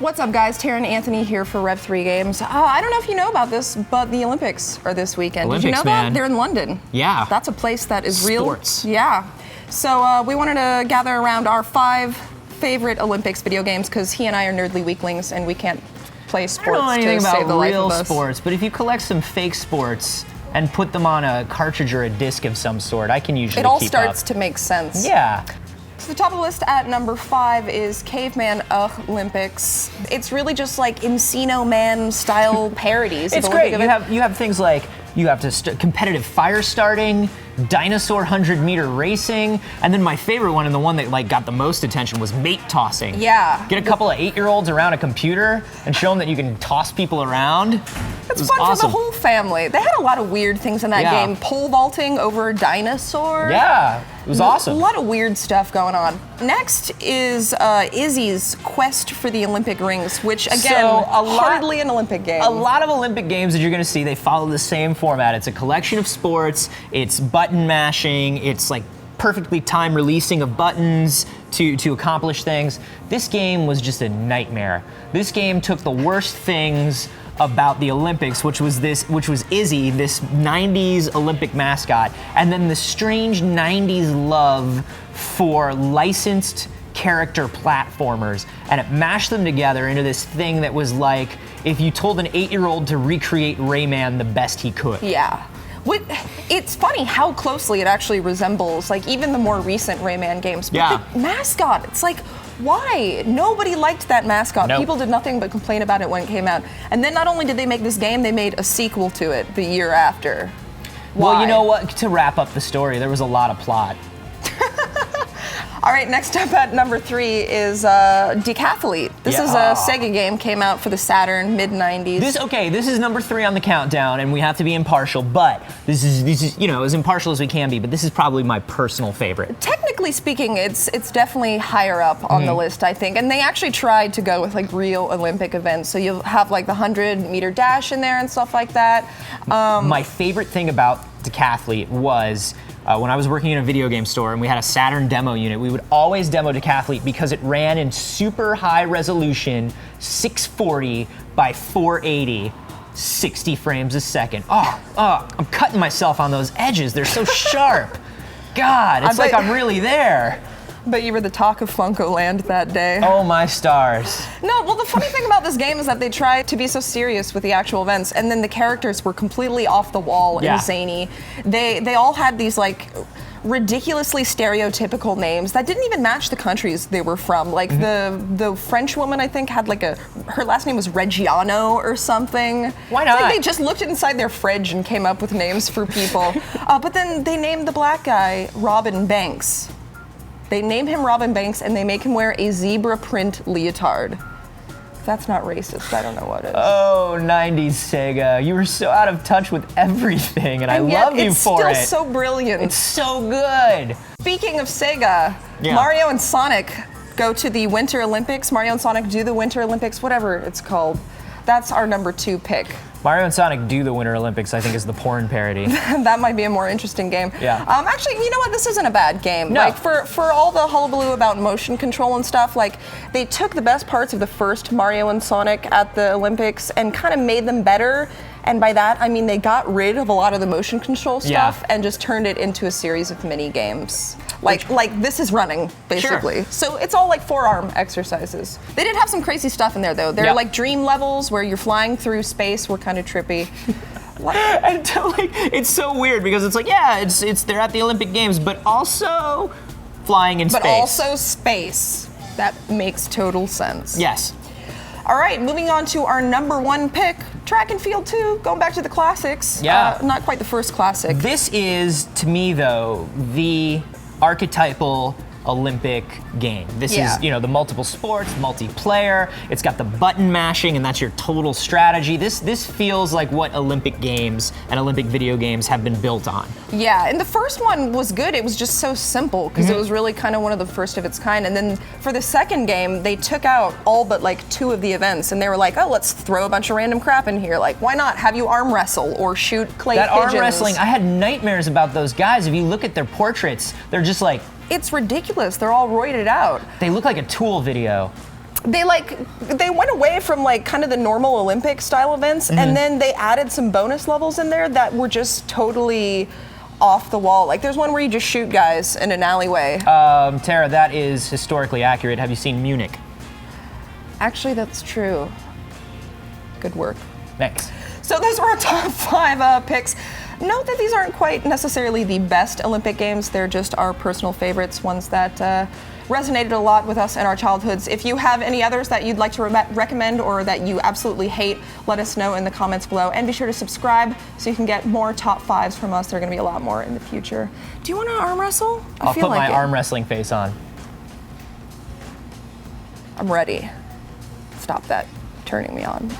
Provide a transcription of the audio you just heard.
What's up, guys? Tara and Anthony here for Rev 3 Games. I don't know if you know about this, but the Olympics are this weekend. Olympics, did you know man. that? They're in London. Yeah. That's a place that is real. Sports. Yeah. So we wanted to gather around our 5 favorite Olympics video games because he and I are nerdly weaklings and we can't play sports I don't know anything to save the about life real of us. sports, but if you collect some fake sports and put them on a cartridge or a disc of some sort, I can usually It all keep starts up. to make sense. Yeah. So the top of the list at number 5 is Caveman Ugh-Lympics. It's really just like Encino Man style parodies. It's of great. Olympic You have things like you have to competitive fire starting, dinosaur 100-meter racing, and then my favorite one and the one that like got the most attention was mate tossing. Yeah. Get a couple of 8-year-olds around a computer and show them that you can toss people around. It's fun awesome. for the whole family. They had a lot of weird things in that Yeah. game. Pole vaulting over a dinosaur. Yeah, it was awesome. A lot of weird stuff going on. Next is Izzy's quest for the Olympic rings, which again, hardly an Olympic game. A lot of Olympic games that you're going to see, they follow the same format. It's a collection of sports. It's button mashing. It's like perfectly timed releasing of buttons to accomplish things. This game was just a nightmare. This game took the worst things about the Olympics, which was Izzy, this 90s Olympic mascot, and then the strange 90s love for licensed character platformers, and it mashed them together into this thing that was like if you told an 8-year-old to recreate Rayman the best he could. Yeah. It's funny how closely it actually resembles like even the more recent Rayman games. But Yeah. the mascot, it's like, why? Nobody liked that mascot. Nope. People did nothing but complain about it when it came out. And then not only did they make this game, they made a sequel to it the year after. Why? Well, you know what? To wrap up the story, there was a lot of plot. All right, next up at number 3 is Decathlete. This is a Sega game, came out for the Saturn, mid-90s. This is number 3 on the countdown, and we have to be impartial, but this is as impartial as we can be, but this is probably my personal favorite. Technically speaking, it's definitely higher up on the list, I think. And they actually tried to go with like real Olympic events. So you'll have like the 100-meter dash in there and stuff like that. My favorite thing about Decathlete was when I was working in a video game store and we had a Saturn demo unit, we would always demo Decathlete because it ran in super high resolution, 640 by 480, 60 frames a second. I'm cutting myself on those edges. They're so sharp. God, it's like I'm really there. But you were the talk of Funko Land that day. Oh, my stars. No, well, the funny thing about this game is that they tried to be so serious with the actual events, and then the characters were completely off the wall and zany. They all had these like ridiculously stereotypical names that didn't even match the countries they were from. Like the French woman, I think, had like her last name was Reggiano or something. Why not? It's like they just looked inside their fridge and came up with names for people. But then they named the black guy Robin Banks. They name him Robin Banks and they make him wear a zebra print leotard. If that's not racist, I don't know what is. Oh, 90s Sega. You were so out of touch with everything, and I love you for it. It's still so brilliant. It's so good. Speaking of Sega, Mario and Sonic go to the Winter Olympics. Mario and Sonic do the Winter Olympics, whatever it's called. That's our number 2 pick. Mario and Sonic do the Winter Olympics, I think, is the porn parody. That might be a more interesting game. Yeah. Actually, you know what? This isn't a bad game. No. Like for all the hullabaloo about motion control and stuff, like they took the best parts of the first Mario and Sonic at the Olympics and kind of made them better. And by that, I mean they got rid of a lot of the motion control stuff and just turned it into a series of mini games. Like this is running, basically. Sure. So it's all like forearm exercises. They did have some crazy stuff in there, though. They're like dream levels where you're flying through space were kind of trippy. And like, it's so weird because it's like, it's they're at the Olympic Games, but also flying in space. But also space. That makes total sense. Yes. All right, moving on to our number 1 pick, track and field 2, going back to the classics. Yeah. Not quite the first classic. This is, to me though, the archetypal Olympic game. This is, the multiple sports, multiplayer. It's got the button mashing, and that's your total strategy. This feels like what Olympic games and Olympic video games have been built on. Yeah, and the first one was good. It was just so simple because it was really kind of one of the first of its kind. And then for the second game, they took out all but like 2 of the events, and they were like, oh, let's throw a bunch of random crap in here. Like, why not have you arm wrestle or shoot clay pigeons? That arm wrestling, I had nightmares about those guys. If you look at their portraits, they're just like, it's ridiculous. They're all roided out. they look like a Tool video. they went away from like kind of the normal Olympic style events, and then they added some bonus levels in there that were just totally off the wall. Like there's one where you just shoot guys in an alleyway. Tara, that is historically accurate. Have you seen Munich? Actually, that's true. Good work. Thanks. So those were our top 5 picks. Note that these aren't quite necessarily the best Olympic Games. They're just our personal favorites, ones that resonated a lot with us in our childhoods. If you have any others that you'd like to recommend or that you absolutely hate, let us know in the comments below. And be sure to subscribe so you can get more top 5s from us. There are going to be a lot more in the future. Do you want to arm wrestle? I'll put my arm wrestling face on. I'm ready. Stop that turning me on.